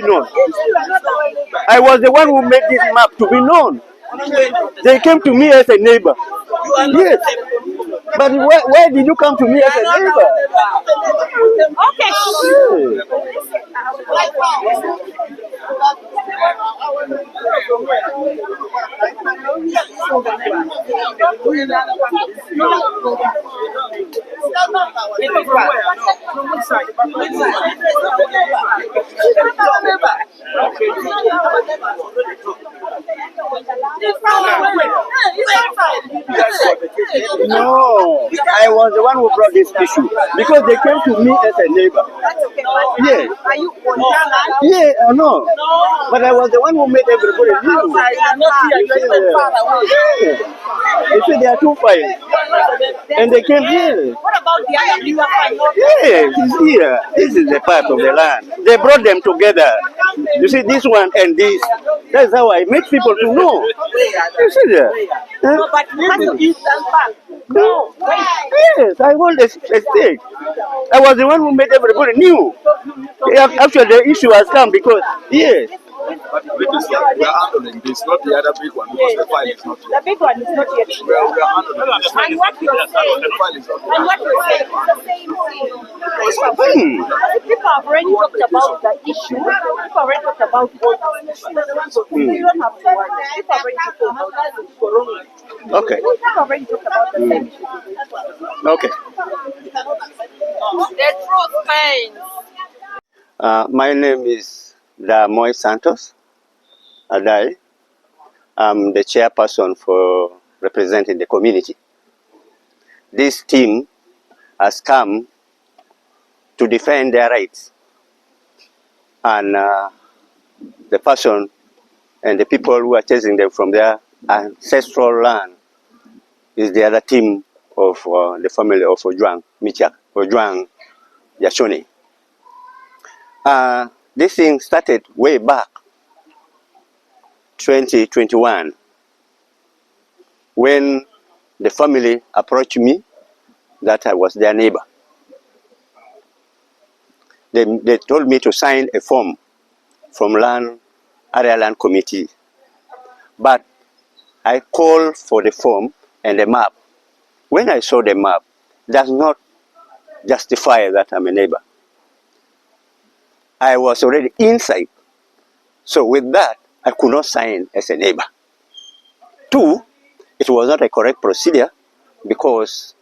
known. I was the one who made this map to be known. They came to me as a neighbor. Yes. But why did you come to me as a neighbor? Okay. No, I was the one who brought this issue because they came to me as a neighbor. Yes. Are you on that land? Yeah, I know. But I was the one who made everybody leave. You see, there are two files. And they came here. What about the other people? Yes, it's here. This is the part of the land. They brought them together. You see, this one and this. That's how I make people to know. You see there? No, but you have to eat that part. No. Yes, I want a stake. I was the one who made everybody new. After the issue has come because, yes. But we are handling this, not the other big one, because the file is not The big one is not yet. we are handling this. And what you're saying, The file is not and what you're saying is the same thing. People have already talked about the issue. People have already talked about all the issues. You don't have to worry. People have already talked about that. Okay. People have already talked about the same issue. Okay. The truth pains. My name is Damoy Santos Adai. I'm the chairperson for representing the community. This team has come to defend their rights. And the person and the people who are chasing them from their ancestral land is the other team of the family of Ojwang Michak, Ojwang Yashone. This thing started way back 2021 when the family approached me that I was their neighbor. They told me to sign a form from area land committee, but I called for the form and the map. When I saw the map, does not justify that I'm a neighbor. I was already inside. So with that, I could not sign as a neighbor. Two, it was not a correct procedure because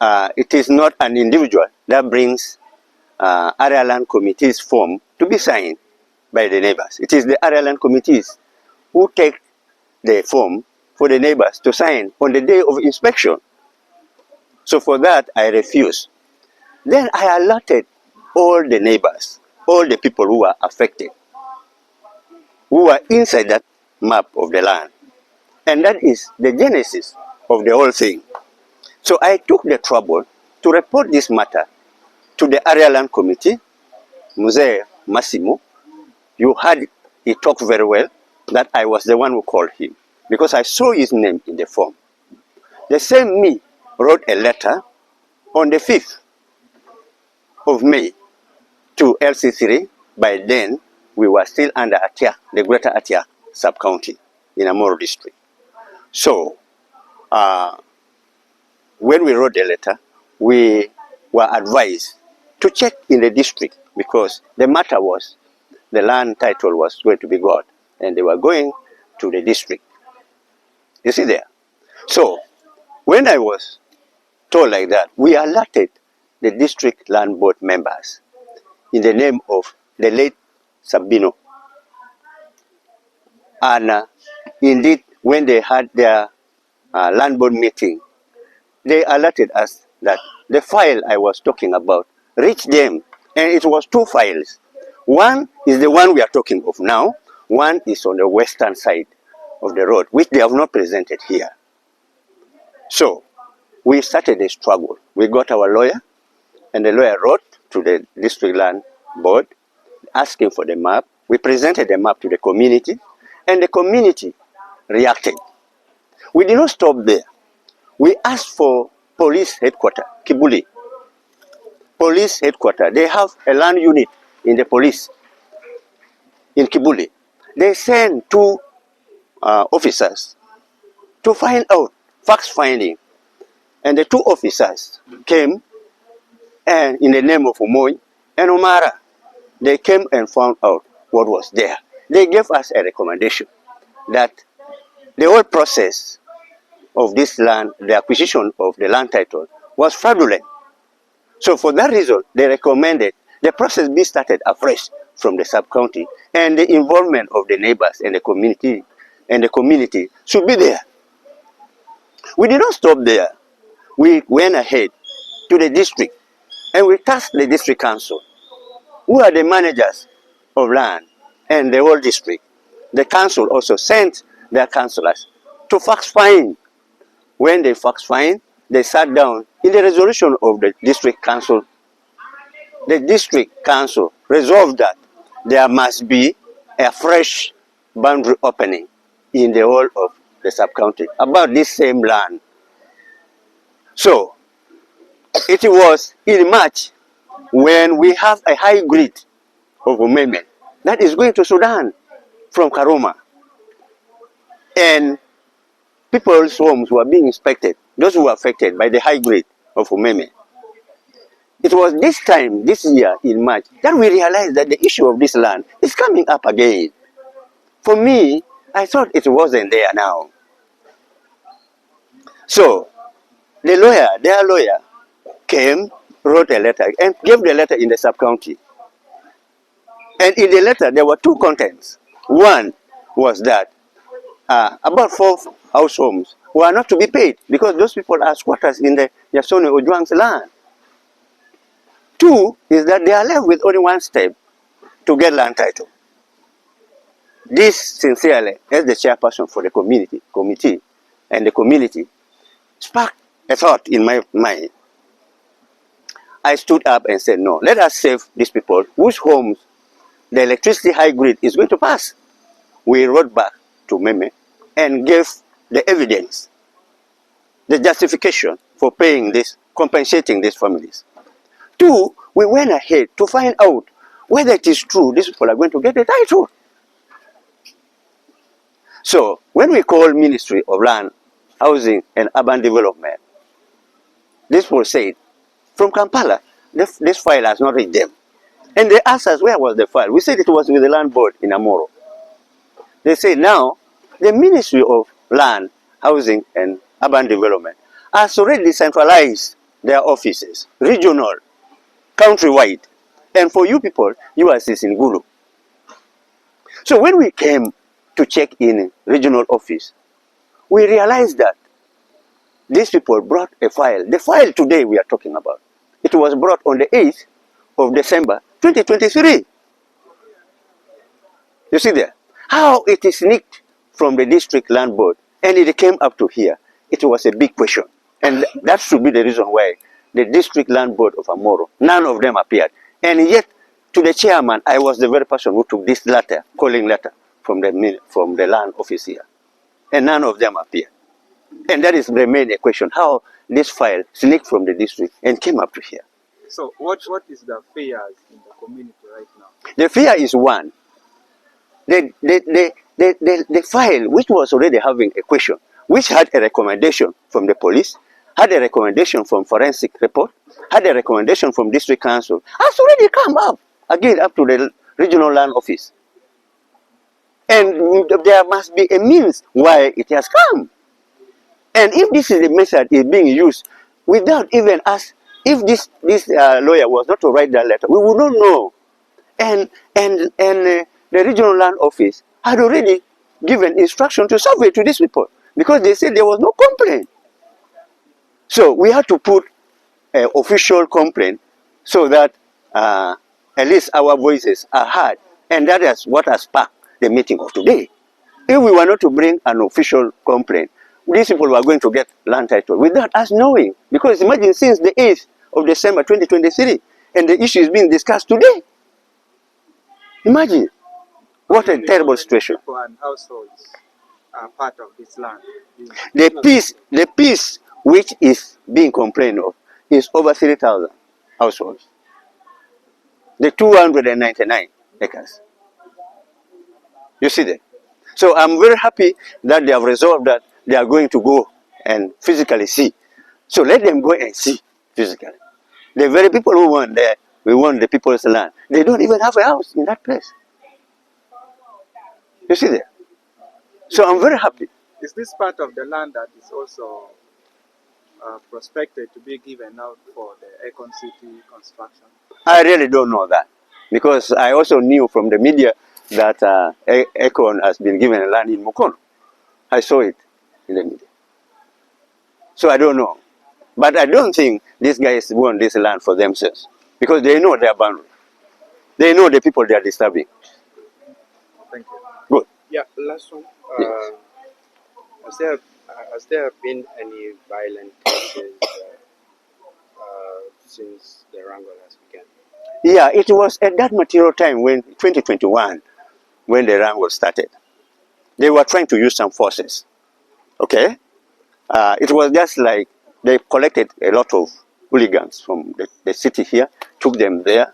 it is not an individual that brings area land committee's form to be signed by the neighbors. It is the area land committees who take the form for the neighbors to sign on the day of inspection. So for that, I refused. Then I alerted all the neighbors, all the people who were affected, who were inside that map of the land. And that is the genesis of the whole thing. So I took the trouble to report this matter to the area land committee. Mzee Massimo, you heard it. He talked very well, that I was the one who called him because I saw his name in the form. The same me wrote a letter on the 5th of May to LC3. By then, we were still under Atia, the Greater Atia sub-county in Amuru district. So, when we wrote the letter, we were advised to check in the district because the matter was, the land title was going to be God, and they were going to the district. You see there? So, when I was told like that, we alerted the district land board members in the name of the late Sabino. And indeed, when they had their land board meeting, they alerted us that the file I was talking about reached them, and it was 2 files. One is the one we are talking of now. One is on the western side of the road, which they have not presented here. So we started a struggle. We got our lawyer, and the lawyer wrote to the district land board asking for the map. We presented the map to the community, and the community reacted. We did not stop there. We asked for police headquarters, Kibuli. Police headquarters, they have a land unit in the police. in Kibuli. They sent two officers to find out, facts finding. And the two officers came, and in the name of Umoy and Omara, they came and found out what was there. They gave us a recommendation that the whole process of this land, the acquisition of the land title, was fraudulent. So for that reason, they recommended the process be started afresh from the sub-county, and the involvement of the neighbors and the community should be there. We did not stop there. We went ahead to the district, and we tasked the district council, who are the managers of land and the whole district. The council also sent their councillors to fact find. When they fact find, they sat down in the resolution of the district council. The district council resolved that there must be a fresh boundary opening in the whole of the sub-county about this same land. So it was in March when we have a high grade of women that is going to Sudan from Karoma, and people's homes were being inspected, those who were affected by the high grade of women. It was this time, this year in March, that we realized that the issue of this land is coming up again. For me, I thought it wasn't there now. So the lawyer, their lawyer, came, wrote a letter, and gave the letter in the sub-county. And in the letter, there were two contents. One was that about 4 house homes were not to be paid because those people are squatters in the Yasone Ojwang's land. Two is that they are left with only one step to get land title. This, sincerely, as the chairperson for the committee, and the community, sparked a thought in my mind. I stood up and said, no, let us save these people whose homes the electricity high grid is going to pass. We wrote back to Meme and gave the evidence, the justification for paying this, compensating these families. Two, we went ahead to find out whether it is true these people are going to get the title. So when we called Ministry of Land, Housing and Urban Development, this was said, from Kampala, this file has not reached them. And they asked us, where was the file? We said it was with the land board in Amuru. They say now, the Ministry of Land, Housing and Urban Development has already decentralized their offices, regional, countrywide. And for you people, you are in Gulu. So when we came to check in regional office, we realized that these people brought a file. The file today we are talking about, it was brought on the 8th of December 2023. You see there? How it is nicked from the district land board and it came up to here. It was a big question. And that should be the reason why the district land board of Amuru, none of them appeared. And yet, to the chairman, I was the very person who took this letter, calling letter from the land office here. And none of them appeared. And that is remained a question, how this file sneaked from the district and came up to here. So what is the fears in the community right now? The fear is one. The file, which was already having a question, which had a recommendation from the police, had a recommendation from forensic report, had a recommendation from district council, has already come up, again up to the regional land office. And there must be a means why it has come. And if this is the method is being used without even us, if this lawyer was not to write that letter, we would not know. And the regional land office had already given instruction to survey to these people because they said there was no complaint. So we had to put an official complaint so that at least our voices are heard. And that is what has sparked the meeting of today. If we were not to bring an official complaint, these people were going to get land title without us knowing. Because imagine since the 8th of December 2023, and the issue is being discussed today. Imagine. What a terrible situation. People and households are part of this land. The piece which is being complained of is over 3,000 households. The 299 acres. You see that? So I'm very happy that they have resolved that they are going to go and physically see. So let them go and see physically. The very people who want there, we want the people's land. They don't even have a house in that place. You see that? So I'm very happy. Is this part of the land that is also prospected to be given out for the Akon City construction? I really don't know that because I also knew from the media that Akon has been given a land in Mukono. I saw it in the media. So I don't know. But I don't think these guys want this land for themselves because they know their boundary. They know the people they are disturbing. Thank you. Good. Yeah, last one. Yes. Has there been any violent cases since the wrangle has begun? Yeah, it was at that material time when 2021, when the wrangle started. They were trying to use some forces. Okay? It was just like they collected a lot of hooligans from the city here, took them there,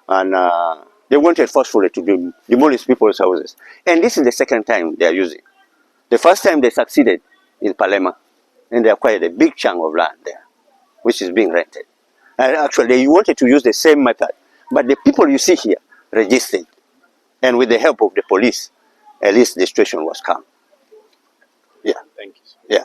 and they wanted forcefully to demolish people's houses. And this is the second time they are using. The first time they succeeded in Palema, and they acquired a big chunk of land there, which is being rented. And actually, they wanted to use the same method, but the people you see here resisted. And with the help of the police, at least the situation was calm. Yeah. Thank you. Yeah.